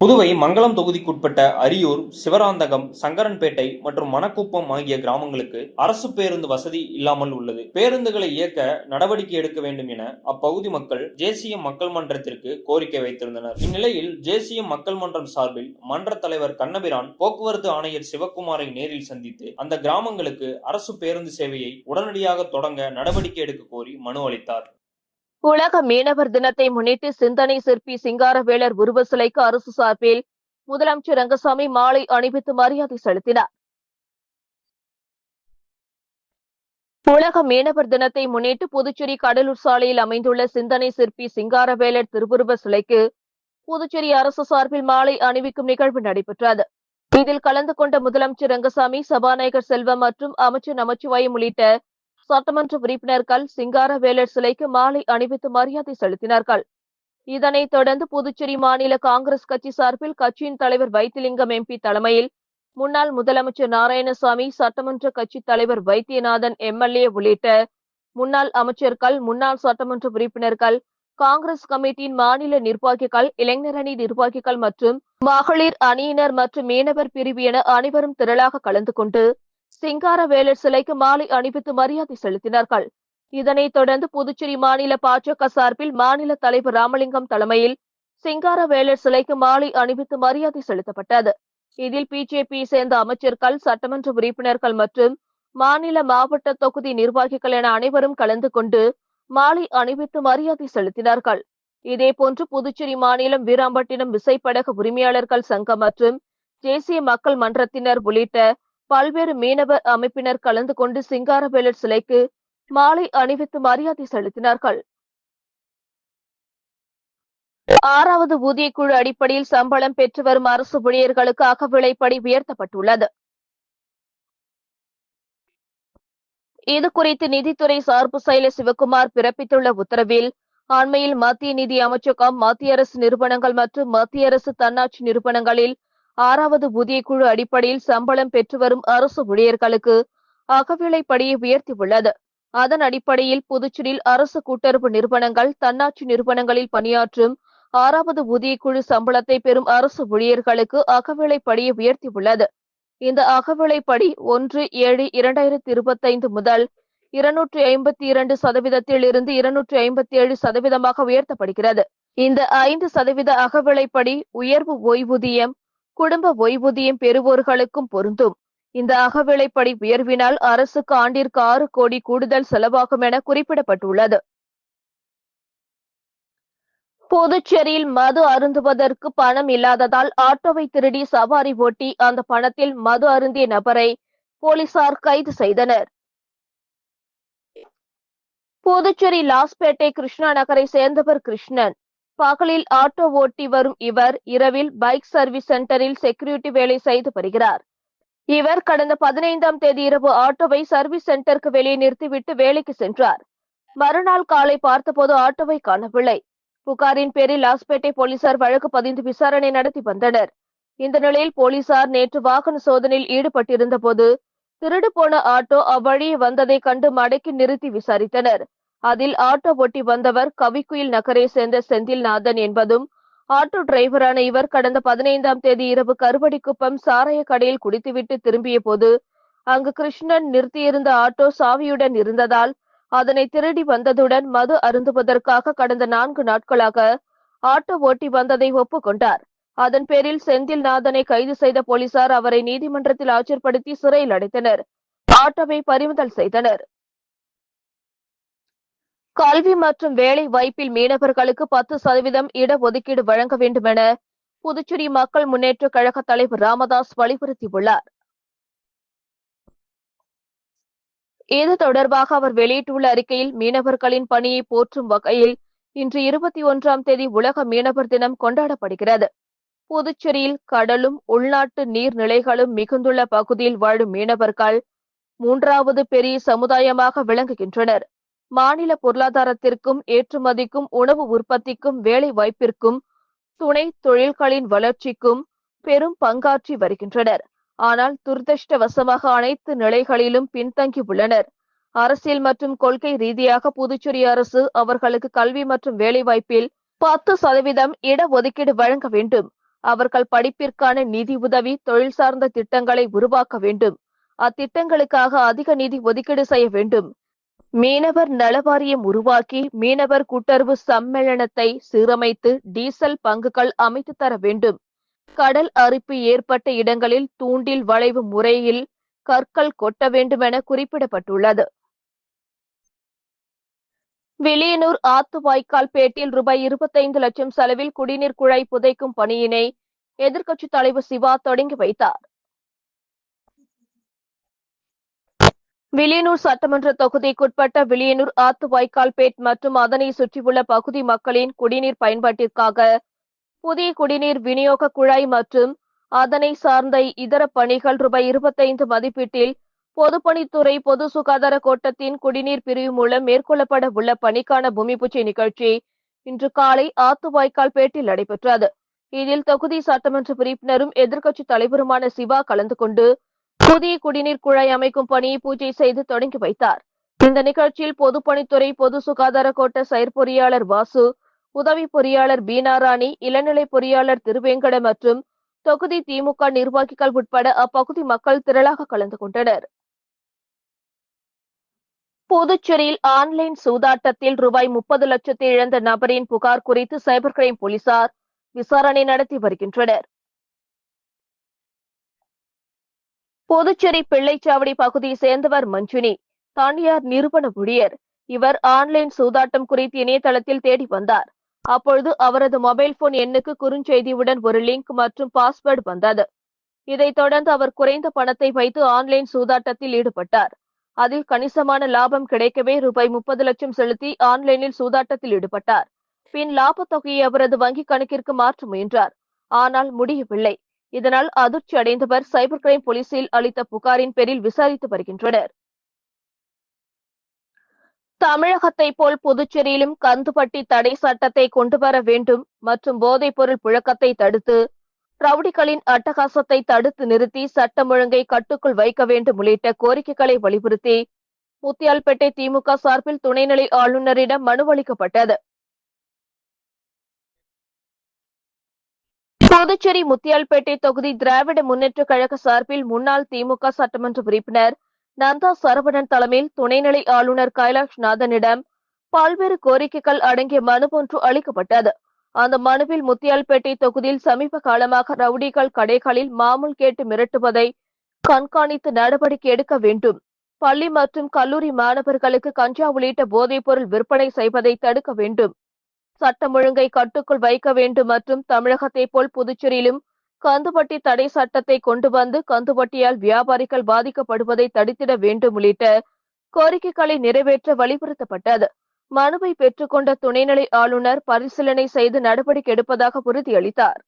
புதுவை மங்களம் தொகுதிக்குட்பட்ட அரியூர், சிவராந்தகம், சங்கரன்பேட்டை மற்றும் மணக்குப்பம் ஆகிய கிராமங்களுக்கு அரசு பேருந்து வசதி இல்லாமல் உள்ளது. பேருந்துகளை இயக்க நடவடிக்கை எடுக்க வேண்டும் என அப்பகுதி மக்கள் ஜேசிஎம் மக்கள் மன்றத்திற்கு கோரிக்கை வைத்திருந்தனர். இந்நிலையில் ஜேசிஎம் மக்கள் மன்றம் சார்பில் மன்ற தலைவர் கண்ணபிரான் போக்குவரத்து ஆணையர் சிவக்குமாரை நேரில் சந்தித்து அந்த கிராமங்களுக்கு அரசு பேருந்து சேவையை உடனடியாக தொடங்க நடவடிக்கை எடுக்க கோரி மனு அளித்தார். உலக மீனவர் தினத்தை முன்னிட்டு சிந்தனை சிற்பி சிங்காரவேலர் உருவ சிலைக்கு அரசு சார்பில் முதலமைச்சர் ரங்கசாமி மாலை அணிவித்து மரியாதை செலுத்தினார். உலக மீனவர் தினத்தை முன்னிட்டு புதுச்சேரி கடலூர் சாலையில் அமைந்துள்ள சிந்தனை சிற்பி சிங்காரவேலர் திருவுருவ சிலைக்கு புதுச்சேரி அரசு சார்பில் மாலை அணிவிக்கும் நிகழ்வு நடைபெற்றது. இதில் கலந்து கொண்ட முதலமைச்சர் ரங்கசாமி, சபாநாயகர் செல்வம் மற்றும் அமைச்சர் நமச்சிவாயம் உள்ளிட்ட சட்டமன்ற உறுப்பினர்கள் சிங்காரவேலர் சிலைக்கு மாலை அணிவித்து மரியாதை செலுத்தினார்கள். இதனைத் தொடர்ந்து புதுச்சேரி மாநில காங்கிரஸ் கட்சி சார்பில் கட்சியின் தலைவர் வைத்திலிங்கம் எம்பி தலைமையில் முன்னாள் முதலமைச்சர் நாராயணசாமி, சட்டமன்ற கட்சி தலைவர் வைத்தியநாதன் எம்எல்ஏ உள்ளிட்ட முன்னாள் அமைச்சர்கள், முன்னாள் சட்டமன்ற உறுப்பினர்கள், காங்கிரஸ் கமிட்டியின் மாநில நிர்வாகிகள், இளைஞரணி நிர்வாகிகள் மற்றும் மகளிர் அணியினர் மற்றும் மீனவர் பிரிவு என அனைவரும் திரளாக கலந்து கொண்டு சிங்காரவேலர் சிலைக்கு மாலை அணிவித்து மரியாதை செலுத்தினார்கள். இதனைத் தொடர்ந்து புதுச்சேரி மாநில பாஜக சார்பில் மாநில தலைவர் ராமலிங்கம் தலைமையில் சிங்காரவேலர் சிலைக்கு மாலை அணிவித்து மரியாதை செலுத்தப்பட்டது. இதில் பிஜேபியை சேர்ந்த அமைச்சர்கள், சட்டமன்ற உறுப்பினர்கள் மற்றும் மாநில மாவட்ட தொகுதி நிர்வாகிகள் என அனைவரும் கலந்து கொண்டு மாலை அணிவித்து மரியாதை செலுத்தினார்கள். இதேபோன்று புதுச்சேரி மாநிலம் வீராம்பட்டினம் விசைப்படகு உரிமையாளர்கள் சங்கம் மற்றும் தேசிய மக்கள் மன்றத்தினர் உள்ளிட்ட பல்வேறு மீனவர் அமைப்பினர் கலந்து கொண்டு சிங்காரவேலர் சிலைக்கு மாலை அணிவித்து மரியாதை செலுத்தினார்கள். 6வது ஊதியக்குழு அடிப்படையில் சம்பளம் பெற்று வரும் அரசு ஊழியர்களுக்கு அகவிலைப்படி உயர்த்தப்பட்டுள்ளது. இது குறித்து நிதித்துறை சார்பு செயலர் சிவக்குமார் பிறப்பித்துள்ள உத்தரவில், அண்மையில் மத்திய நிதி அமைச்சகம், மத்திய அரசு நிறுவனங்கள் மற்றும் மத்திய அரசு தன்னாட்சி நிறுவனங்களில் 6வது ஊதியக்குழு அடிப்படையில் சம்பளம் பெற்று வரும் அரசு ஊழியர்களுக்கு அகவிலைப்படியை உயர்த்தியுள்ளது. அதன் அடிப்படையில் புதுச்சேரியில் அரசு கூட்டுறவு நிறுவனங்கள், தன்னாட்சி நிறுவனங்களில் பணியாற்றும் 6வது ஊதியக்குழு சம்பளத்தை பெறும் அரசு ஊழியர்களுக்கு அகவிலைப்படியை உயர்த்தியுள்ளது. இந்த அகவிலைப்படி 1/7/2025 முதல் 252% இருந்து 257% உயர்த்தப்படுகிறது. இந்த 5% அகவிலைப்படி உயர்வு ஓய்வூதியம், குடும்ப ஓய்வூதியம் பெறுவோர்களுக்கும் பொருந்தும். இந்த அகவிலைப்படி உயர்வினால் அரசுக்கு ஆண்டிற்கு 6 கோடி கூடுதல் செலவாகும் என குறிப்பிடப்பட்டுள்ளது. புதுச்சேரியில் மது அருந்துவதற்கு பணம் இல்லாததால் ஆட்டோவை திருடி சவாரி ஓட்டி அந்த பணத்தில் மது அருந்திய நபரை போலீசார் கைது செய்தனர். புதுச்சேரி லாஸ்பேட்டை கிருஷ்ணா நகரை சேர்ந்தவர் கிருஷ்ணன். பகலில் ஆட்டோ ஓட்டி வரும் இவர் இரவில் பைக் சர்வீஸ் சென்டரில் செக்யூரிட்டி வேலை செய்து வருகிறார். இவர் கடந்த 15ஆம் தேதி இரவு ஆட்டோவை சர்வீஸ் சென்டருக்கு வெளியே நிறுத்திவிட்டு வேலைக்கு சென்றார். மறுநாள் காலை பார்த்தபோது ஆட்டோவை காணவில்லை. புகாரின் பேரில் லாஸ்பேட்டை போலீசார் வழக்கு பதிந்து விசாரணை நடத்தி வந்தனர். இந்த நிலையில் போலீசார் நேற்று வாகன சோதனையில் ஈடுபட்டிருந்த போது திருடு போன ஆட்டோ அவ்வழியே வந்ததை கண்டு மடக்கி நிறுத்தி விசாரித்தனர். அதில் ஆட்டோ ஓட்டி வந்தவர் கவிக்குயில் நகரை சேர்ந்த செந்தில்நாதன் என்பதும், ஆட்டோ டிரைவரான இவர் கடந்த 15ஆம் தேதி இரவு கருவடிக்குப்பம் சாராய கடையில் குடித்துவிட்டு திரும்பிய போது அங்கு கிருஷ்ணன் நிறுத்தியிருந்த ஆட்டோ சாவியுடன் இருந்ததால் அதனை திருடி வந்ததுடன் மது அருந்துவதற்காக கடந்த 4 நாட்களாக ஆட்டோ ஓட்டி வந்ததை ஒப்புக்கொண்டார். அதன் பேரில் செந்தில்நாதனை கைது செய்த போலீசார் அவரை நீதிமன்றத்தில் ஆஜர்படுத்தி சிறையில் அடைத்தனர். ஆட்டோவை பறிமுதல் செய்தனர். கல்வி மற்றும் வேலை வாய்ப்பில் மீனவர்களுக்கு 10% இடஒதுக்கீடு வழங்க வேண்டும் என புதுச்சேரி மக்கள் முன்னேற்ற கழக தலைவர் ராமதாஸ் வலியுறுத்தியுள்ளார். இது தொடர்பாக அவர் வெளியிட்டுள்ள அறிக்கையில், மீனவர்களின் பணியை போற்றும் வகையில் இன்று 21ஆம் தேதி உலக மீனவர் தினம் கொண்டாடப்படுகிறது. புதுச்சேரியில் கடலும் உள்நாட்டு நீர்நிலைகளும் மிகுந்துள்ள பகுதியில் வாழும் மீனவர்கள் 3வது பெரிய சமுதாயமாக விளங்குகின்றனர். மாநில பொருளாதாரத்திற்கும் ஏற்றுமதிக்கும் உணவு உற்பத்திக்கும் வேலை வாய்ப்பிற்கும் துணை தொழில்களின் வளர்ச்சிக்கும் பெரும் பங்காற்றி வருகின்றனர். ஆனால் துரதிருஷ்டவசமாக அனைத்து நிலைகளிலும் பின்தங்கி உள்ளனர். அரசியல் மற்றும் கொள்கை ரீதியாக புதுச்சேரி அரசு அவர்களுக்கு கல்வி மற்றும் வேலைவாய்ப்பில் 10% இடஒதுக்கீடு வழங்க வேண்டும். அவர்கள் படிப்பிற்கான நிதி உதவி, தொழில் சார்ந்த திட்டங்களை உருவாக்க வேண்டும். அத்திட்டங்களுக்காக அதிக நிதி ஒதுக்கீடு செய்ய வேண்டும். மீனவர் நலவாரியம் உருவாக்கி மீனவர் கூட்டுறவு சம்மேளனத்தை சீரமைத்து டீசல் பங்குகள் அமைத்து தர வேண்டும். கடல் அரிப்பு ஏற்பட்ட இடங்களில் தூண்டில் வளைவு முறையில் கற்கள் கொட்ட வேண்டும் என குறிப்பிடப்பட்டுள்ளது. வில்லியனூர் ஆத்துவாய்க்கால் பேட்டில் ₹25 லட்சம் செலவில் குடிநீர் குழாய் புதைக்கும் பணியினை எதிர்க்கட்சித் தலைவர் சிவா தொடங்கி வைத்தார். வில்லியனூர் சட்டமன்ற தொகுதிக்குட்பட்ட வில்லியனூர் ஆத்துவாய்க்கால் பேட் மற்றும் அதனை சுற்றியுள்ள பகுதி மக்களின் குடிநீர் பயன்பாட்டிற்காக புதிய குடிநீர் விநியோக குழாய் மற்றும் அதனை சார்ந்த இதர பணிகள் ₹25 மதிப்பீட்டில் பொதுப்பணித்துறை பொது சுகாதார கோட்டத்தின் குடிநீர் பிரிவு மூலம் மேற்கொள்ளப்பட உள்ள பணிக்கான பூமி பூஜை நிகழ்ச்சி இன்று காலை ஆத்துவாய்க்கால் பேட்டில் நடைபெற்றது. இதில் தொகுதி சட்டமன்ற உறுப்பினரும் எதிர்க்கட்சித் தலைவருமான சிவா கலந்து கொண்டு புதிய குடிநீர் குழாய் அமைக்கும் பணியை பூஜை செய்து தொடங்கி வைத்தார். இந்த நிகழ்ச்சியில் பொதுப்பணித்துறை பொது சுகாதார கோட்ட செயற்பொறியாளர் வாசு, உதவி பொறியாளர் பீனாராணி, இளநிலை பொறியாளர் திருவேங்கட மற்றும் தொகுதி திமுக நிர்வாகிகள் உட்பட அப்பகுதி மக்கள் திரளாக கலந்து கொண்டனர். புதுச்சேரியில் ஆன்லைன் சூதாட்டத்தில் ₹30 லட்சத்தை இழந்த நபரின் புகார் குறித்து சைபர் கிரைம் போலீசார் விசாரணை நடத்தி வருகின்றனர். புதுச்சேரி பிள்ளைச்சாவடி பகுதியை சேர்ந்தவர் மஞ்சுனி, தனியார் நிறுவன ஊழியர். இவர் ஆன்லைன் சூதாட்டம் குறித்து இணையதளத்தில் தேடி வந்தார். அப்பொழுது அவரது மொபைல் போன் எண்ணுக்கு குறுஞ்செய்தியுடன் ஒரு லிங்க் மற்றும் பாஸ்வேர்டு வந்தது. இதைத் தொடர்ந்து அவர் குறைந்த பணத்தை வைத்து ஆன்லைன் சூதாட்டத்தில் ஈடுபட்டார். அதில் கணிசமான லாபம் கிடைக்கவே ₹30 லட்சம் செலுத்தி ஆன்லைனில் சூதாட்டத்தில் ஈடுபட்டார். பின் லாபத் தொகையை அவரது வங்கிக் கணக்கிற்கு மாற்ற முயன்றார். ஆனால் முடியவில்லை. இதனால் அதிர்ச்சி அடைந்தவர் சைபர் கிரைம் போலீசில் அளித்த புகாரின் பேரில் விசாரித்து வருகின்றனர். தமிழகத்தை போல் புதுச்சேரியிலும் கந்துவட்டி தடை சட்டத்தை கொண்டுவர வேண்டும் மற்றும் போதைப் பொருள் புழக்கத்தை தடுத்து ரவுடிகளின் அட்டகாசத்தை தடுத்து நிறுத்தி சட்டம் ஒழுங்கை கட்டுக்குள் வைக்க வேண்டும் உள்ளிட்ட கோரிக்கைகளை வலியுறுத்தி முத்தியால்பேட்டை திமுக சார்பில் துணைநிலை ஆளுநரிடம் மனு அளிக்கப்பட்டது. புதுச்சேரி முத்தியால்பேட்டை தொகுதி திராவிட முன்னேற்ற கழக சார்பில் முன்னாள் திமுக சட்டமன்ற உறுப்பினர் நந்தா சரவணன் தலைமையில் துணைநிலை ஆளுநர் கைலாஷ்நாதனிடம் பல்வேறு கோரிக்கைகள் அடங்கிய மனு ஒன்று அளிக்கப்பட்டது. அந்த மனுவில் முத்தியால்பேட்டை தொகுதியில் சமீப காலமாக ரவுடிகள் கடைகளில் மாமூல் கேட்டு மிரட்டுவதை கண்காணித்து நடவடிக்கை எடுக்க வேண்டும், பள்ளி மற்றும் கல்லூரி மாணவர்களுக்கு கஞ்சா உள்ளிட்ட போதைப் பொருள் விற்பனை செய்வதை தடுக்க வேண்டும், சட்டம் ஒழுங்கை கட்டுக்குள் வைக்க வேண்டும் மற்றும் தமிழகத்தை போல் புதுச்சேரியிலும் கந்துவட்டி தடை சட்டத்தை கொண்டு வந்து கந்துவட்டியால் வியாபாரிகள் பாதிக்கப்படுவதை தடுத்திட வேண்டும் உள்ளிட்ட கோரிக்கைகளை நிறைவேற்ற வலியுறுத்தப்பட்டது. மனுவை பெற்றுக்கொண்ட துணைநிலை ஆளுநர் பரிசீலனை செய்து நடவடிக்கை எடுப்பதாக உறுதியளித்தார்.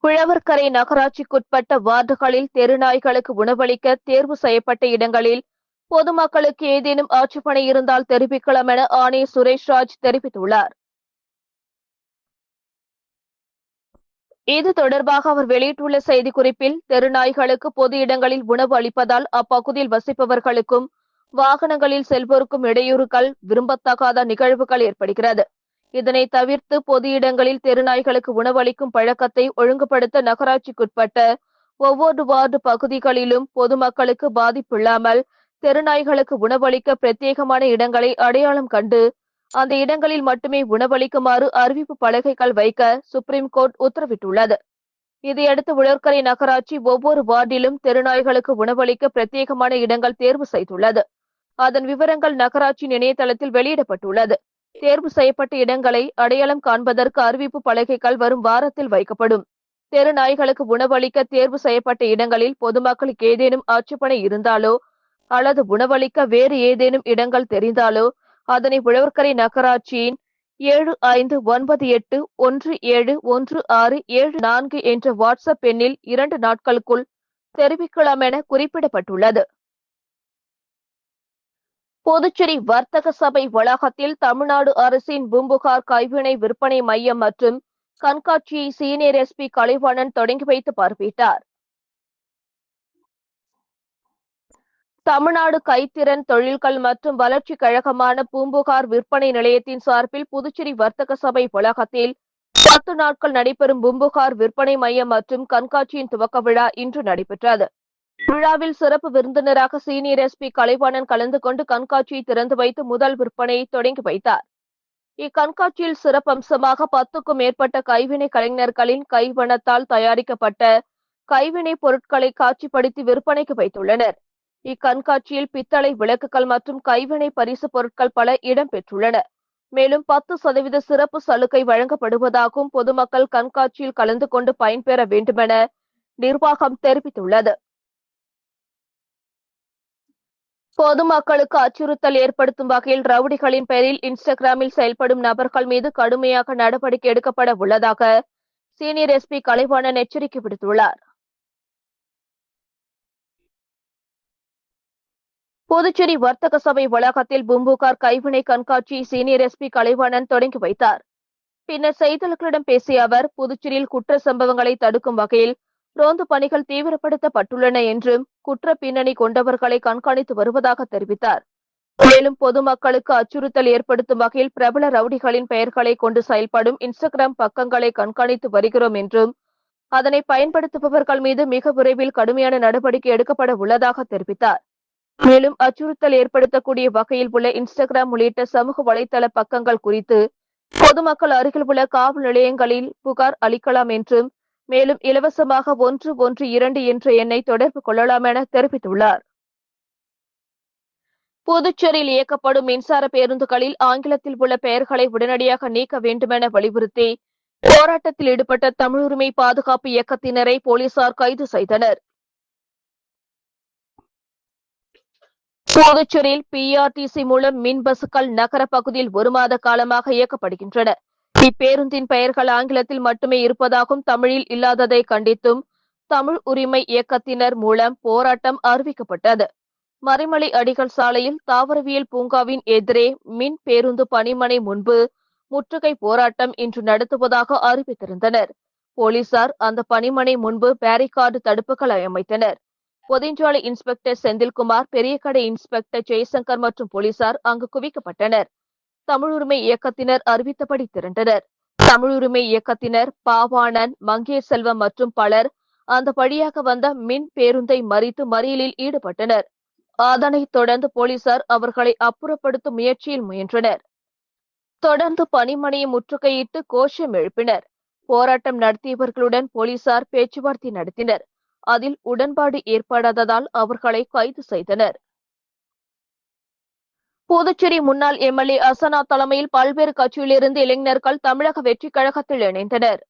உழவர்கரை நகராட்சிக்குட்பட்ட வார்டுகளில் தெருநாய்களுக்கு உணவளிக்க தேர்வு செய்யப்பட்ட இடங்களில் பொதுமக்களுக்கு ஏதேனும் ஆட்சேபனை இருந்தால் தெரிவிக்கலாம் என ஆணையர் சுரேஷ்ராஜ் தெரிவித்துள்ளார். இது தொடர்பாக அவர் வெளியிட்டுள்ள செய்திக்குறிப்பில், தெருநாய்களுக்கு பொது இடங்களில் உணவு அளிப்பதால் அப்பகுதியில் வசிப்பவர்களுக்கும் வாகனங்களில் செல்வோருக்கும் இடையூறுகள், விரும்பத்தகாத நிகழ்வுகள் ஏற்படுகிறது. இதனை தவிர்த்து பொது இடங்களில் தெருநாய்களுக்கு உணவளிக்கும் பழக்கத்தை ஒழுங்குபடுத்த நகராட்சிக்குட்பட்ட ஒவ்வொரு வார்டு பகுதிகளிலும் பொதுமக்களுக்கு பாதிப்பில்லாமல் தெருநாய்களுக்கு உணவளிக்க பிரத்யேகமான இடங்களை அடையாளம் கண்டு அந்த இடங்களில் மட்டுமே உணவளிக்குமாறு அறிவிப்பு பலகைகள் வைக்க சுப்ரீம் கோர்ட் உத்தரவிட்டுள்ளது. இதையடுத்து உழவர்கரை நகராட்சி ஒவ்வொரு வார்டிலும் தெருநாய்களுக்கு உணவளிக்க பிரத்யேகமான இடங்கள் தேர்வு செய்துள்ளது. அதன் விவரங்கள் நகராட்சியின் இணையதளத்தில் வெளியிடப்பட்டுள்ளது. தேர்வு செய்யப்பட்ட இடங்களை அடையாளம் காண்பதற்கு அறிவிப்பு பலகைகள் வரும் வாரத்தில் வைக்கப்படும். தெருநாய்களுக்கு உணவளிக்க தேர்வு செய்யப்பட்ட இடங்களில் பொதுமக்களுக்கு ஏதேனும் ஆட்சேபனை இருந்தாலோ அல்லது உணவளிக்க வேறு ஏதேனும் இடங்கள் தெரிந்தாலோ அதனை உழவர்கரை நகராட்சியின் 7598171674 என்ற வாட்ஸ்அப் எண்ணில் 2 நாட்களுக்குள் தெரிவிக்கலாம் என குறிப்பிடப்பட்டுள்ளது. புதுச்சேரி வர்த்தக சபை வளாகத்தில் தமிழ்நாடு அரசின் பூம்புகார் கைவினை விற்பனை மையம் மற்றும் கண்காட்சியை சீனியர் எஸ்பி கலைவாணன் தொடங்கி வைத்து பார்வையிட்டார். தமிழ்நாடு கைத்திறன் தொழில்கள் மற்றும் வளர்ச்சி கழகமான பூம்புகார் விற்பனை நிலையத்தின் சார்பில் புதுச்சேரி வர்த்தக சபை வளாகத்தில் 10 நாட்கள் நடைபெறும் பூம்புகார் விற்பனை மையம் மற்றும் கண்காட்சியின் துவக்க விழா இன்று நடைபெற்றது. விழாவில் சிறப்பு விருந்தினராக சீனியர் எஸ்பி கலைவாணன் கலந்து கொண்டு கண்காட்சியை திறந்து வைத்து முதல் விற்பனையை தொடங்கி வைத்தார். இக்கண்காட்சியில் சிறப்பம்சமாக 10க்கும் மேற்பட்ட கைவினை கலைஞர்களின் கைவண்ணத்தால் தயாரிக்கப்பட்ட கைவினை பொருட்களை காட்சிப்படுத்தி விற்பனைக்கு வைத்துள்ளனர். இக்கண்காட்சியில் பித்தளை விளக்குகள் மற்றும் கைவினை பரிசு பொருட்கள் பல இடம்பெற்றுள்ளன. மேலும் 10% சிறப்பு சலுகை வழங்கப்படுவதாகவும் பொதுமக்கள் கண்காட்சியில் கலந்து கொண்டு பயன்பெற வேண்டுமென நிர்வாகம் தெரிவித்துள்ளது. பொதுமக்களுக்கு அச்சுறுத்தல் ஏற்படுத்தும் வகையில் ரவுடிகளின் பெயரில் இன்ஸ்டாகிராமில் செயல்படும் நபர்கள் மீது கடுமையாக நடவடிக்கை எடுக்கப்பட உள்ளதாக சீனியர் எஸ்பி கலைவாணன் எச்சரிக்கை விடுத்துள்ளார். புதுச்சேரி வர்த்தக சபை வளாகத்தில் பூம்புகார் கைவினை கண்காட்சியை சீனியர் எஸ்பி கலைவாணன் தொடங்கி வைத்தார். பின்னர் செய்தியாளர்களிடம் பேசிய அவர், புதுச்சேரியில் குற்ற சம்பவங்களை தடுக்கும் வகையில் ரோந்து பணிகள் தீவிரப்படுத்தப்பட்டுள்ளன என்றும் குற்ற பின்னணி கொண்டவர்களை கண்காணித்து வருவதாக தெரிவித்தார். மேலும் பொதுமக்களுக்கு அச்சுறுத்தல் ஏற்படுத்தும் வகையில் பிரபல ரவுடிகளின் பெயர்களை கொண்டு செயல்படும் இன்ஸ்டாகிராம் பக்கங்களை கண்காணித்து வருகிறோம் என்றும் அதனை பயன்படுத்துபவர்கள் மீது மிக விரைவில் கடுமையான நடவடிக்கை எடுக்கப்பட உள்ளதாக தெரிவித்தார். மேலும் அச்சுறுத்தல் ஏற்படுத்தக்கூடிய வகையில் உள்ள இன்ஸ்டாகிராம் உள்ளிட்ட சமூக வலைதள பக்கங்கள் குறித்து பொதுமக்கள் அருகில் உள்ள காவல் நிலையங்களில் புகார் அளிக்கலாம் என்றும் மேலும் இலவசமாக 112 என்ற எண்ணை தொடர்பு கொள்ளலாம் என தெரிவித்துள்ளார். புதுச்சேரியில் இயக்கப்படும் மின்சார பேருந்துகளில் ஆங்கிலத்தில் உள்ள பெயர்களை உடனடியாக நீக்க வேண்டுமென வலியுறுத்தி போராட்டத்தில் ஈடுபட்ட தமிழ் உரிமை பாதுகாப்பு இயக்கத்தினரை போலீசார் கைது செய்தனர். புதுச்சேரியில் பிஆர்டிசி மூலம் மின் பஸ்கள் நகர பகுதியில் 1 மாத காலமாக இயக்கப்படுகின்றன. இப்பேருந்தின் பெயர்கள் ஆங்கிலத்தில் மட்டுமே இருப்பதாகவும் தமிழில் இல்லாததை கண்டித்தும் தமிழ் உரிமை இயக்கத்தினர் மூலம் போராட்டம் அறிவிக்கப்பட்டது. மறைமலை அடிகள் சாலையில் தாவரவியல் பூங்காவின் எதிரே மின் பேருந்து பணிமனை முன்பு முற்றுகை போராட்டம் இன்று நடத்துவதாக அறிவித்திருந்தனர். போலீசார் அந்த பணிமனை முன்பு பேரிகார்டு தடுப்புகளை அமைத்தனர். பொதிஞ்சாலை இன்ஸ்பெக்டர் செந்தில்குமார், பெரியகடை இன்ஸ்பெக்டர் ஜெய்சங்கர் மற்றும் போலீசார் அங்கு குவிக்கப்பட்டனர். தமிழ் உரிமை இயக்கத்தினர் அறிவித்தபடி திரண்டனர். தமிழ் உரிமை இயக்கத்தினர் பாவாணன், மங்கேஷ் செல்வம் மற்றும் பலர் அந்த வழியாக வந்த மின் பேருந்தை மறித்து மறியலில் ஈடுபட்டனர். அதனைத் தொடர்ந்து போலீசார் அவர்களை அப்புறப்படுத்தும் முயற்சியில் முயன்றனர். தொடர்ந்து பணிமனையை முற்றுகையிட்டு கோஷம் எழுப்பினர். போராட்டம் நடத்தியவர்களுடன் போலீசார் பேச்சுவார்த்தை நடத்தினர். அதில் உடன்பாடு ஏற்படாததால் அவர்களை கைது செய்தனர். புதுச்சேரி முன்னாள் எம்எல்ஏ அசனா தலைமையில் பல்வேறு கட்சியிலிருந்து இளைஞர்கள் தமிழக வெற்றிக் கழகத்தில் இணைந்தனர்.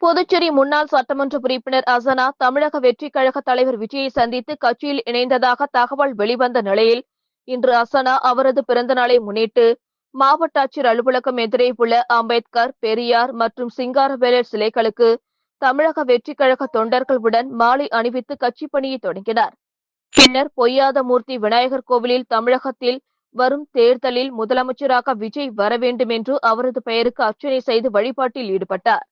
புதுச்சேரி முன்னாள் சட்டமன்ற உறுப்பினர் அசனா தமிழக வெற்றிக் கழக தலைவர் விஜயை சந்தித்து கட்சியில் இணைந்ததாக தகவல் வெளிவந்த நிலையில் இன்று அசனா அவரது பிறந்த நாளை முன்னிட்டு மாவட்ட ஆட்சியர் அலுவலகம் எதிரே உள்ள அம்பேத்கர், பெரியார் மற்றும் சிங்காரவேலர் சிலைகளுக்கு தமிழக வெற்றிக் கழக தொண்டர்களுடன் மாலை அணிவித்து கட்சி பணியை தொடங்கினார். பின்னர் பொய்யாதமூர்த்தி விநாயகர் கோவிலில் தமிழகத்தில் வரும் தேர்தலில் முதலமைச்சராக விஜய் வர வேண்டும் என்று அவரது பெயருக்கு அர்ச்சனை செய்து வழிபாட்டில் ஈடுபட்டார்.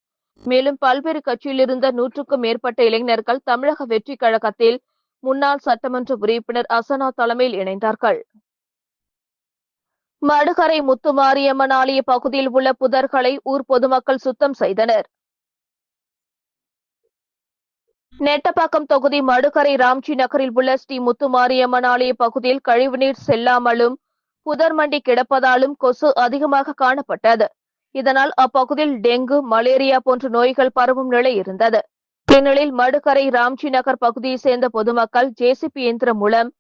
மேலும் பல்வேறு கட்சியிலிருந்த 100க்கும் மேற்பட்ட இளைஞர்கள் தமிழக வெற்றிக் கழகத்தில் முன்னாள் சட்டமன்ற உறுப்பினர் அசனா தலைமையில் இணைந்தார்கள். மடுகரை முத்துமாரியம்மன் ஆலய பகுதியில் உள்ள புதர்களை ஊர் பொதுமக்கள் சுத்தம் செய்தனர். நெட்டப்பாக்கம் தொகுதி மடுகரை ராம்ஜி நகரில் உள்ள ஸ்ரீ முத்துமாரியம்மன் ஆலய பகுதியில் கழிவுநீர் செல்லாமலும் புதர் மண்டி கிடப்பதாலும் கொசு அதிகமாக காணப்பட்டது. இதனால் அப்பகுதியில் டெங்கு, மலேரியா போன்ற நோய்கள் பரவும் நிலை இருந்தது. இந்நிலையில் மடுகரை ராம்ஜி நகர் பகுதியை சேர்ந்த பொதுமக்கள் ஜேசிபி இயந்திரம் மூலம்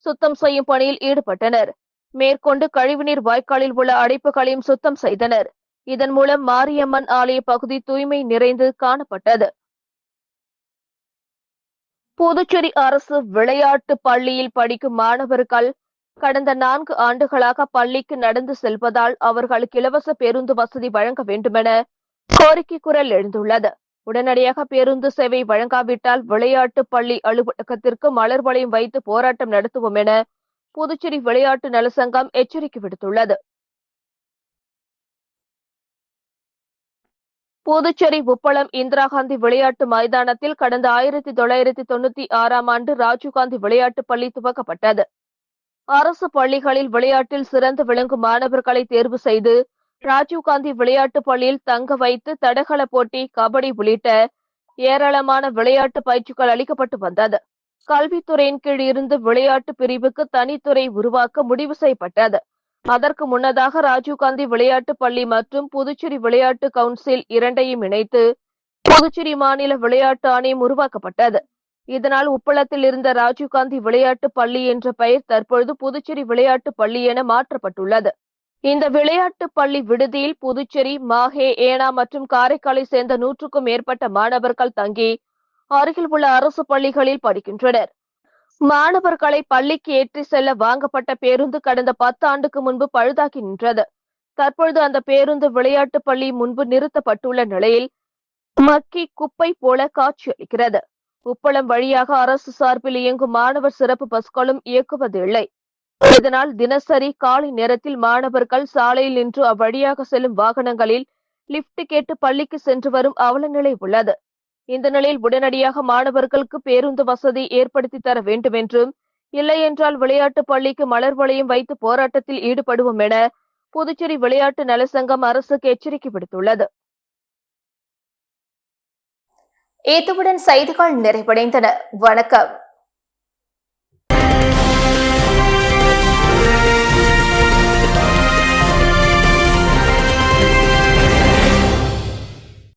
சுத்தம் செய்யும் பணியில் ஈடுபட்டனர். மேற்கொண்டு கழிவுநீர் வாய்க்காலில் உள்ள அடைப்புகளையும் சுத்தம் செய்தனர். இதன் மூலம் மாரியம்மன் ஆலய பகுதி தூய்மை நிறைந்து காணப்பட்டது. புதுச்சேரி அரசு விளையாட்டு பள்ளியில் படிக்கும் மாணவர்கள் கடந்த 4 ஆண்டுகளாக பள்ளிக்கு நடந்து செல்வதால் அவர்களுக்கு இலவச பேருந்து வசதி வழங்க வேண்டுமென கோரிக்கை குரல் எழுந்துள்ளது. உடனடியாக பேருந்து சேவை வழங்காவிட்டால் விளையாட்டு பள்ளி அலுவலகத்திற்கு மலர் வளையம் வைத்து போராட்டம் நடத்துவோம் என புதுச்சேரி விளையாட்டு நலசங்கம் எச்சரிக்கை விடுத்துள்ளது. புதுச்சேரி உப்பளம் இந்திரா காந்தி விளையாட்டு மைதானத்தில் கடந்த 1996ஆம் ஆண்டு ராஜீவ்காந்தி விளையாட்டு பள்ளி துவக்கப்பட்டது. அரசு பள்ளிகளில் விளையாட்டில் சிறந்து விளங்கும் மாணவர்களை தேர்வு செய்து ராஜீவ்காந்தி விளையாட்டு பள்ளியில் தங்க வைத்து தடகள போட்டி, கபடி உள்ளிட்ட ஏராளமான விளையாட்டு பயிற்சிகள் அளிக்கப்பட்டு வந்தது. கல்வித்துறையின் கீழ் இருந்து விளையாட்டு பிரிவுக்கு தனித்துறை உருவாக்க முடிவு செய்யப்பட்டது. அதற்கு முன்னதாக ராஜீவ்காந்தி விளையாட்டு பள்ளி மற்றும் புதுச்சேரி விளையாட்டு கவுன்சில் இரண்டையும் இணைத்து புதுச்சேரி மாநில விளையாட்டு ஆணையம் உருவாக்கப்பட்டது. இதனால் உப்பளத்தில் இருந்த ராஜீவ்காந்தி விளையாட்டு பள்ளி என்ற பெயர் தற்பொழுது புதுச்சேரி விளையாட்டு பள்ளி என மாற்றப்பட்டுள்ளது. இந்த விளையாட்டு பள்ளி விடுதியில் புதுச்சேரி, மாஹே, ஏனா மற்றும் காரைக்காலை சேர்ந்த 100க்கும் மேற்பட்ட மாணவர்கள் தங்கி அருகில் உள்ள அரசு பள்ளிகளில் படிக்கின்றனர். மாணவர்களை பள்ளிக்கு ஏற்றி செல்ல வாங்கப்பட்ட பேருந்து கடந்த 10 ஆண்டுக்கு முன்பு பழுதாகி நின்றது. தற்பொழுது அந்த பேருந்து விளையாட்டு பள்ளி முன்பு நிறுத்தப்பட்டுள்ள நிலையில் மக்கி குப்பை போல காட்சியளிக்கிறது. உப்பளம் வழியாக அரசு சார்பில் இயங்கும் மாணவர் சிறப்பு பஸ்களும் இயக்குவதில்லை. இதனால் தினசரி காலை நேரத்தில் மாணவர்கள் சாலையில் நின்று அவ்வழியாக செல்லும் வாகனங்களில் லிப்ட் கேட்டு பள்ளிக்கு சென்று வரும் அவல நிலை உள்ளது. இந்த நிலையில் உடனடியாக மாணவர்களுக்கு பேருந்து வசதி ஏற்படுத்தி தர வேண்டும் என்றும், இல்லையென்றால் விளையாட்டு பள்ளிக்கு மலர் வளையம் வைத்து போராட்டத்தில் ஈடுபடுவோம் என புதுச்சேரி விளையாட்டு நலசங்கம் அரசுக்கு எச்சரிக்கை விடுத்துள்ளது. இத்துடன் செய்திகள் நிறைவடைந்தன. வணக்கம்.